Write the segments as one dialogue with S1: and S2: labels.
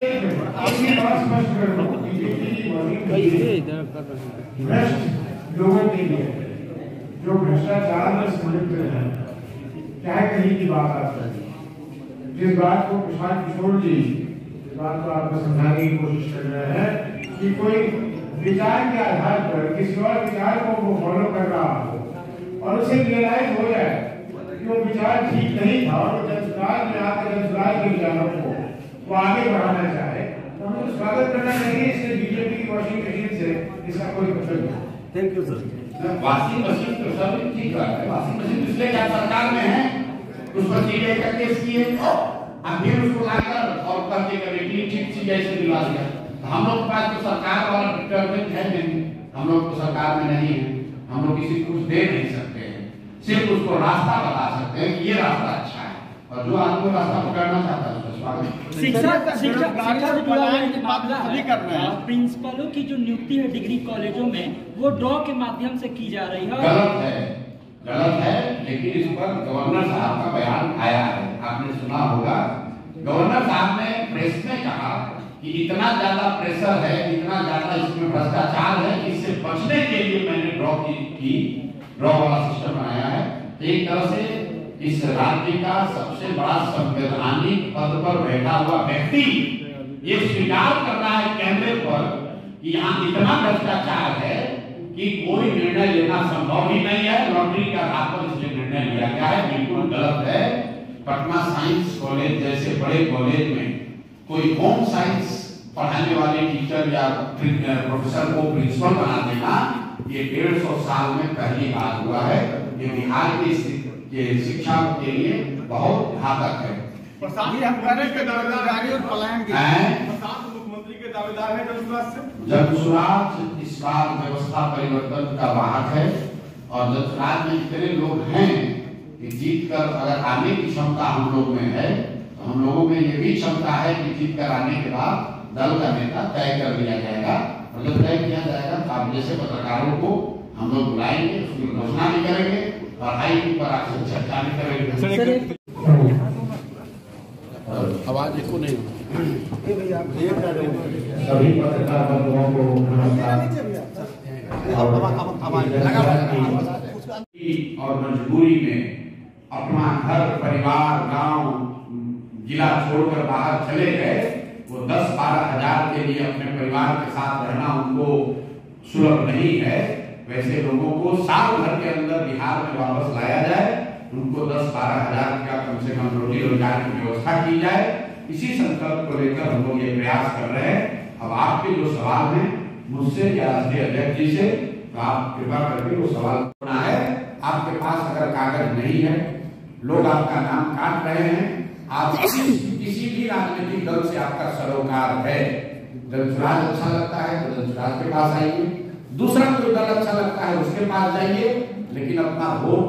S1: लोगों के लिए जो भ्रष्टाचार में संलिप्त है, चाहे कहीं की बात आती है, जिस बात को प्रशांत किशोर जी इस बात को आपको समझाने की कोशिश कर रहे हैं कि कोई विचार के आधार पर किसी और विचार को वो फॉलो कर रहा हो और उसे रियलाइज हो जाए कि वो विचार ठीक नहीं था और जनसुराज में आकर जनसुराज के विचारों को वो आगे बढ़ाना चाहे, तो हम स्वागत करना चाहिए। इसलिए बीजेपी की वॉशिंग मशीन से इसका कोई मतलब नहीं।
S2: Thank you sir.
S3: Washing machine तो सब ठीक है, वॉशिंग मशीन इसलिए क्या सरकार में है, उस पर सीबीआई का केस किए अब फिर उसको लाकर और करके कमेटी ठीक सीबीआई से दिलवा दिया। हम लोग के पास तो सरकार वाला डिटर्मिनेंट है नहीं, हम लोग तो सरकार में नहीं है, हम लोग किसी को कुछ दे नहीं सकते हैं, सिर्फ उसको रास्ता बता सकते हैं कि ये रास्ता अच्छा है और जो आदमी रास्ता पकड़ना चाहता है उसका स्वागत।
S4: प्रिंसिपलों की जो नियुक्ति है डिग्री कॉलेजों में वो ड्रॉ के माध्यम से की जा रही है।
S3: गलत है, लेकिन इस पर गवर्नर साहब का बयान आया है, आपने सुना होगा। गवर्नर साहब ने प्रेस में कहा कि इतना ज्यादा प्रेशर है, इतना ज्यादा इसमें भ्रष्टाचार है, इससे बचने के लिए मैंने ड्रॉ वाला सिस्टम बनाया है। एक तरह से इस राज्य का सबसे बड़ा संवैधानिक पद पर बैठा हुआ व्यक्ति ये स्वीकार कर रहा है कैमरे पर कि यहाँ इतना भ्रष्टाचार है कि कोई निर्णय लेना संभव ही नहीं है। लॉटरी के आधार पर इसलिए निर्णय लिया गया है, बिल्कुल गलत है। पटना साइंस कॉलेज जैसे बड़े कॉलेज में कोई होम साइंस पढ़ाने वाले टीचर या प्रोफेसर को प्रिंसिपल बना देना ये 150 साल में पहली बार हुआ है। ये बिहार की शिक्षा के लिए बहुत घातक है।
S2: मुख्यमंत्री के दावेदार है
S3: जनसुराज इस बार व्यवस्था परिवर्तन का वाहक है और जनसुराज में इतने लोग हैं कि जीत कर अगर आने की क्षमता हम लोग में है तो हम लोगों में ये भी क्षमता है कि जीत कर आने के बाद दल का नेता तय कर लिया जाएगा और जब तय किया जाएगा तो आप जैसे पत्रकारों को हम लोग बुलाएंगे, उसकी घोषणा भी करेंगे और हाई पर आपसे चर्चा भी करेंगे।
S2: आवाज को नहीं
S1: सभी पत्रकार बंधुओं को नमस्कार। और मजबूरी में अपना घर, परिवार, गांव, जिला छोड़कर बाहर चले गए, वो 10-12 हजार के लिए अपने परिवार के साथ रहना उनको सुलभ नहीं है। वैसे लोगों को साल भर के अंदर बिहार में वापस लाया जाए, उनको 10-12 हजार का कम से कम रोजी रोजगार की व्यवस्था की जाए। इसी संकल्प को लेकर हम लोग ये प्रयास कर रहे हैं। अब आपके जो सवाल हैं मुझसे या राष्ट्रीय अध्यक्ष जी से, तो आप कृपा करके वो सवाल होना है। आपके पास अगर कागज नहीं है, लोग आपका नाम काट रहे हैं, आप किसी भी राजनीतिक दल से आपका सरोकार है, जनसुराज अच्छा लगता है तो जनसुराज के पास आइए, दूसरा कोई दल अच्छा लगता है उसके पास जाइए, लेकिन अपना वोट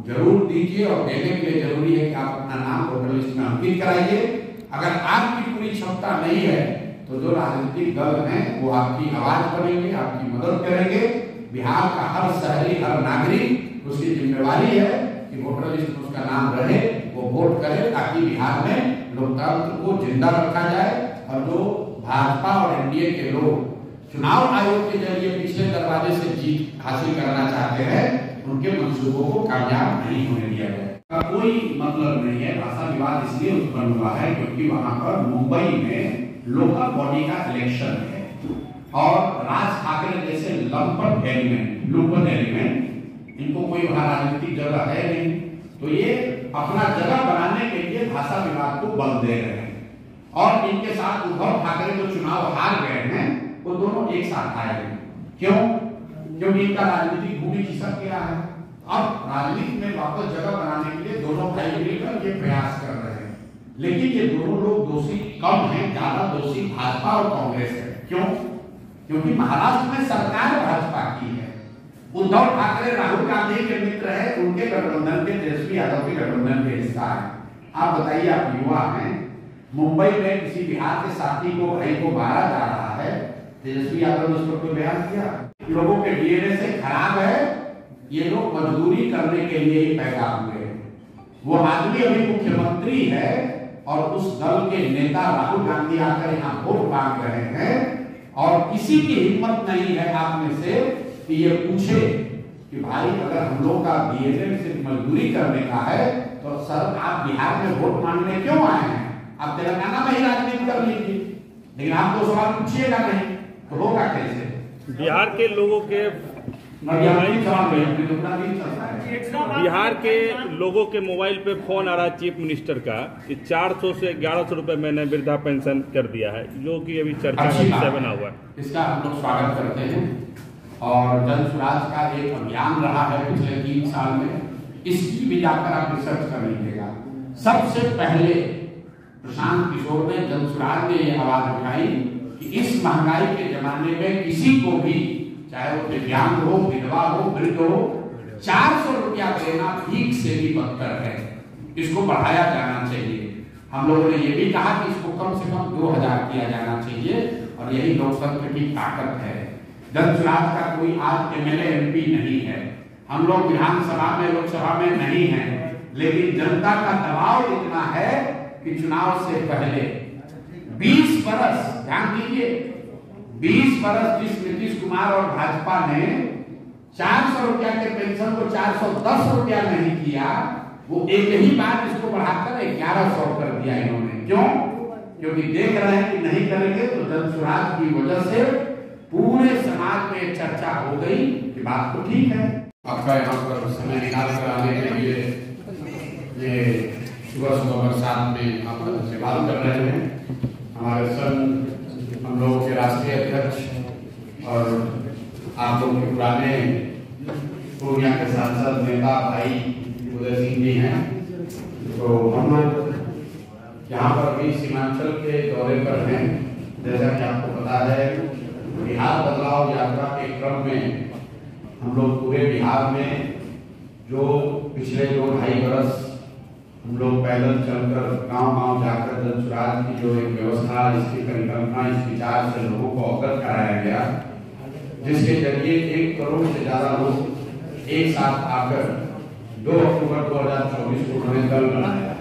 S1: जरूर दीजिए और देने के लिए जरूरी है कि आप अपना नाम वोटर लिस्ट में अंकित कराइए। अगर आपकी पूरी क्षमता नहीं है तो जो राजनीतिक दल हैं वो आपकी आवाज बनेंगे, आपकी मदद करेंगे। बिहार का हर शहरी, हर नागरिक उसकी जिम्मेवारी है कि वोटर लिस्ट में उसका नाम रहे, वो वोट करे, ताकि बिहार में लोकतंत्र को जिंदा रखा जाए और जो भाजपा और एनडीए के लोग चुनाव आयोग के जरिए पिछले दरवाजे से जीत हासिल करना चाहते हैं, उनके मंसूबों को कामयाब नहीं होने दिया जाए। कोई मतलब नहीं है। भाषा विवाद इसलिए उत्पन्न हुआ है क्योंकि वहां पर मुंबई में लोकल बॉडी का इलेक्शन है और राज ठाकरे जैसे लूपन एलिमेंट इनको कोई वहां राजनीतिक जगह है नहीं, तो ये अपना जगह बनाने के लिए भाषा विवाद को बल दे रहे हैं। और इनके साथ उद्धव ठाकरे जो चुनाव हार गए हैं वो दोनों एक साथ आए हैं। क्यों? क्योंकि इनका राजनीतिक भूमि खिसक गया है। अब राजनीति में वापस जगह बनाने के लिए दोनों भाई मिलकर ये प्रयास कर रहे हैं, लेकिन ये दोनों लोग दोषी कम हैं, ज्यादा दोषी भाजपा और कांग्रेस है। क्यों? क्योंकि महाराष्ट्र में सरकार भाजपा की है। उद्धव ठाकरे राहुल गांधी के मित्र हैं, उनके गठबंधन के, तेजस्वी यादव के गठबंधन के हिस्सा है। आप बताइए, आप युवा हैं, मुंबई में किसी बिहार के साथी को, भाई को मारा जा रहा है, तेजस्वी यादव ने उस पर कोई बयान किया? लोगों के डीएनए से खराब है, ये लोग मजदूरी करने के लिए ही पैदा हुए हैं। वो आदमी अभी मुख्यमंत्री है और उस दल के नेता राहुल गांधी आकर यहाँ वोट मांग रहे हैं और किसी की हिम्मत नहीं है आप में से कि ये पूछे कि भाई अगर हम लोग का डीएनए सिर्फ मजदूरी करने का है तो सर आप बिहार में वोट मांगने क्यों आए हैं? आप तेलंगाना में ही राजनीति कर लीजिए, लेकिन आप तो सवाल पूछिएगा नहीं तो होगा कैसे?
S5: बिहार के लोगों के बिहार के लोगों के मोबाइल पे फोन आ रहा है चीफ मिनिस्टर का कि 400 से 1100 रुपए मैंने वृद्धा पेंशन कर दिया है, जो कि अभी चर्चा का विषय बना हुआ है।
S1: इसका हम लोग स्वागत करते हैं और जन स्वराज का एक अभियान रहा है पिछले 3 साल में, इसकी भी जाकर आप रिसर्च कर लीजिएगा। सबसे पहले प्रशांत किशोर ने, जन स्वराज ने ये आवाज उठाई कि इस महंगाई के जमाने में किसी को भी, चाहे वो दिव्यांग हो, विधवा हो, वृद्ध हो, 400 रुपया देना भीख से भी बदतर है, इसको बढ़ाया जाना चाहिए। हम लोगों ने ये भी कहा कि इसको कम से कम 2000 किया जाना चाहिए और यही लोकतंत्र की ताकत है। जन स्वराज का कोई आज एमएलए एमपी नहीं है, हम लोग विधानसभा में, लोकसभा में नहीं है, लेकिन जनता का दबाव इतना है कि चुनाव से पहले 20 बरस, ध्यान दीजिए, 20 बरस जिस नीतीश कुमार और भाजपा ने 400 रुपया के पेंशन को 410 रुपया नहीं किया, वो एक ही बात इसको बढ़ाकर 1100 कर दिया इन्होंने। क्यों? क्योंकि देख रहे हैं कि नहीं करेंगे तो जन स्वराज की वजह से पूरे समाज में चर्चा हो गई कि बात तो ठीक है। आपका यहाँ पर समय निकाल कर आने के लिए ये सुबह सुबह बरसात में आप से बात कर रहे हैं। हमारे संघ, हम लोग के राष्ट्रीय अध्यक्ष और आप लोग के पुराने पूर्णिया के सांसद नेता भाई उदय सिंह जी हैं, तो हम लोग यहाँ पर भी सीमांचल के दौरे पर हैं। जैसा कि आपको पता है, बिहार बदलाव यात्रा के क्रम में हम लोग पूरे बिहार में जो पिछले 2-2.5 बरस हम लोग पैदल चलकर गांव-गांव जाकर जन स्वराज की जो एक व्यवस्था, इसकी परिकल्पना, इस विचार से लोगों को अवगत कराया गया, जिसके जरिए 1 करोड़ से ज्यादा लोग एक साथ आकर 2 अक्टूबर 2024 को उन्होंने दल बनाया।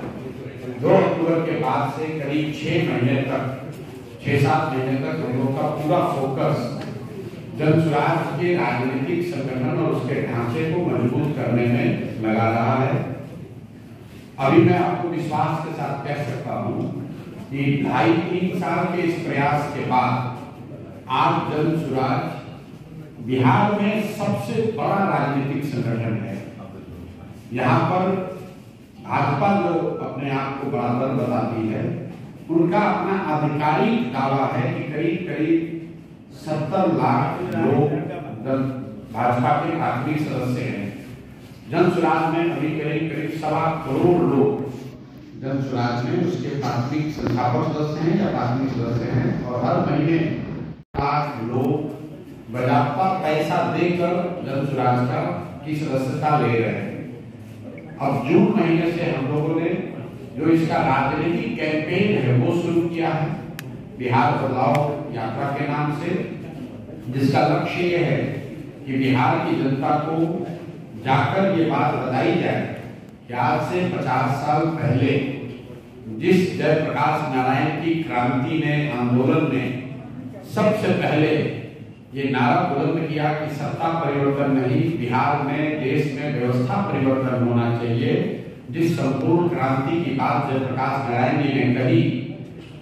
S1: 2 अक्टूबर के बाद से करीब 6 महीने तक, 6-7 महीने तक हम लोग का पूरा फोकस जन स्वराज के राजनीतिक संगठन और उसके ढांचे को मजबूत करने में लगा रहा है। अभी मैं आपको विश्वास के साथ कह सकता हूं कि 2.5-3 साल के इस प्रयास के बाद आज जन स्वराज बिहार में सबसे बड़ा राजनीतिक संगठन है। यहाँ पर भाजपा जो अपने आप को बड़ा दल बताती है, उनका अपना आधिकारिक दावा है कि करीब 70 लाख लोग भाजपा के प्राथमिक सदस्य हैं। जन स्वराज में अभी करीब 1.25 करोड़ लोग जन स्वराज में उसके प्राथमिक संस्थापक सदस्य हैं या प्राथमिक सदस्य हैं, और हर महीने लाख लोग बजापा पैसा देकर जन स्वराज का की सदस्यता ले रहे हैं। अब जून महीने से हम लोगों ने जो इसका राजनीतिक कैंपेन है वो शुरू किया है, बिहार बदलाव यात्रा के नाम से, जिसका लक्ष्य ये है कि बिहार की जनता को जाकर ये बात बताई जाए कि आज से 50 साल पहले जिस जयप्रकाश नारायण की क्रांति ने, आंदोलन ने सबसे पहले ये नारा बुलंद किया कि सत्ता परिवर्तन नहीं, बिहार में, देश में व्यवस्था परिवर्तन होना चाहिए। जिस संपूर्ण क्रांति की बात जयप्रकाश नारायण जी ने कही,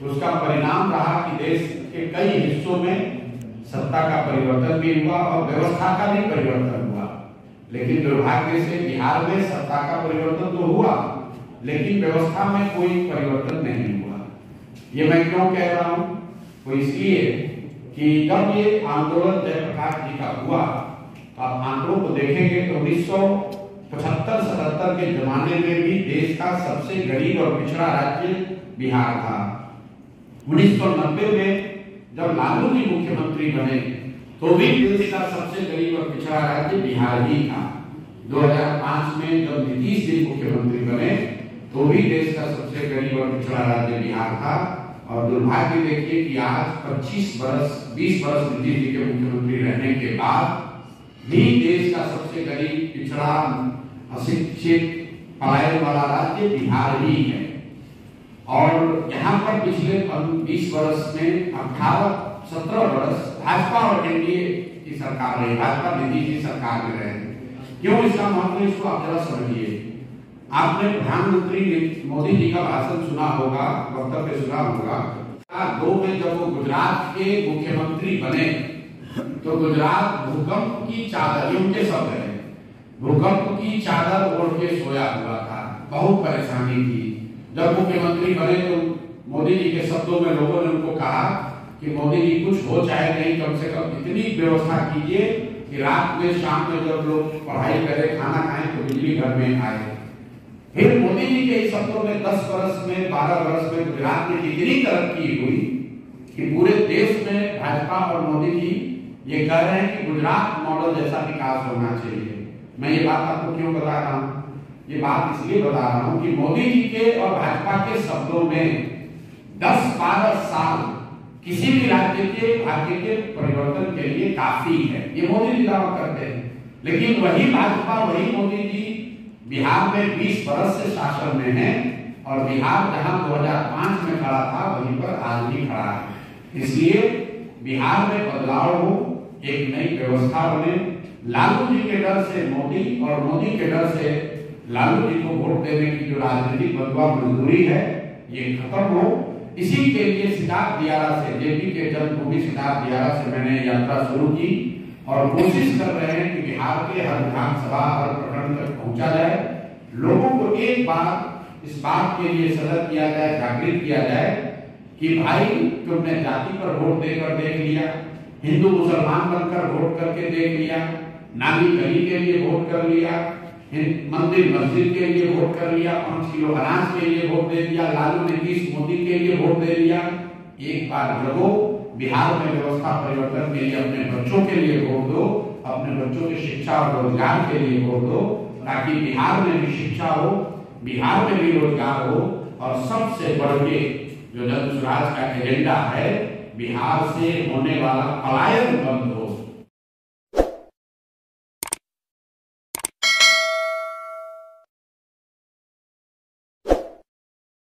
S1: उसका परिणाम रहा कि देश के कई हिस्सों में सत्ता का परिवर्तन भी हुआ और व्यवस्था का भी परिवर्तन हुआ। लेकिन दुर्भाग्य से बिहार में सत्ता का परिवर्तन तो हुआ, लेकिन व्यवस्था में कोई परिवर्तन नहीं हुआ। ये मैं क्यों कह रहा हूं? वो इसलिए कि जब ये आंदोलन जयप्रकाश जी का हुआ, आप आंकड़ों को देखेंगे तो 1975-77 के जमाने में भी देश का सबसे गरीब और पिछड़ा राज्य बिहार था। 1990 में जब लालू जी मुख्यमंत्री बने तो भी देश का सबसे गरीब और पिछड़ा राज्य बिहार ही था। 2005 में जब नीतीश जी मुख्यमंत्री बने तो भी देश का सबसे गरीब और पिछड़ा राज्य बिहार था। और दुर्भाग्य देखिए कि आज 20 बरस नीतीश जी के मुख्यमंत्री रहने के बाद भी देश का सबसे गरीब, पिछड़ा, अशिक्षित, पलायन वाला राज्य बिहार ही है। और यहाँ पर पिछले 20 वर्ष में 18-17 वर्ष भाजपा और एनडीए की सरकार रही, भाजपा नीतीश जी सरकार में रहे। क्यों इसका महत्व, इसको आप जरा समझिए। आपने प्रधानमंत्री मोदी जी का भाषण सुना होगा, वक्तव्य सुना होगा। 2002 में जब वो गुजरात के मुख्यमंत्री बने तो गुजरात भूकंप की चादर, ये उनके शब्द है, भूकंप की चादर ओढ़ के सोया हुआ था, बहुत परेशानी थी। जब मुख्यमंत्री बने तो मोदी जी के शब्दों में लोगों ने उनको कहा कि मोदी जी कुछ हो चाहे नहीं, कम से कम इतनी व्यवस्था कीजिए कि रात में शाम में जब लोग पढ़ाई करें खाना खाएं तो बिजली घर में आए। फिर मोदी जी के इस शब्दों में 10 वर्ष में 12 वर्ष में गुजरात में इतनी तरक्की हुई कि पूरे देश में भाजपा और मोदी जी ये कह रहे हैं कि गुजरात मॉडल जैसा विकास होना चाहिए। मैं ये बात आपको क्यों बता रहा हूँ, ये बात इसलिए बता रहा हूँ कि मोदी जी के और भाजपा के शब्दों में 10-12 साल किसी भी राज्य के भाग्य के परिवर्तन के लिए काफी है, ये मोदी जी दावा करते हैं। लेकिन वही भाजपा, वही मोदी जी बिहार में 20 वर्ष से शासन में है और बिहार जहां 2005 में खड़ा था वहीं पर आज भी खड़ा है। इसलिए बिहार में बदलाव हो, एक नई व्यवस्था बने, लालू जी के डर से मोदी और मोदी के डर से लालू जी को वोट देने की जो राजनीतिक बदवा मजदूरी है ये खत्म हो। इसी के लिए सिद्धार्थ दियारा से, जेपी के जन्मभूमि सिद्धार्थ दियारा से मैंने यात्रा शुरू की और कोशिश कर रहे हैं कि बिहार के हर विधानसभा, हर प्रखंड तक पहुंचा जाए, लोगों को एक बार इस बात के लिए सजग किया जाए, जागृत किया जाए कि भाई तुमने जाति पर वोट देकर देख लिया, हिंदू मुसलमान बनकर वोट करके देख लिया, नाली गली के लिए वोट कर लिया, मंदिर मस्जिद के लिए वोट कर लिया, 5 किलो अनाज के लिए वोट दे दिया, लालू ने 20 मोदी के लिए वोट दे दिया। एक बार जगो, बिहार में व्यवस्था परिवर्तन के लिए अपने बच्चों के लिए वोट दो, अपने बच्चों की शिक्षा और रोजगार के लिए वोट दो, ताकि बिहार में भी शिक्षा हो, बिहार में भी रोजगार हो और सबसे बढ़ के जो जन स्वराज का एजेंडा है, बिहार से होने वाला पलायन बंद हो।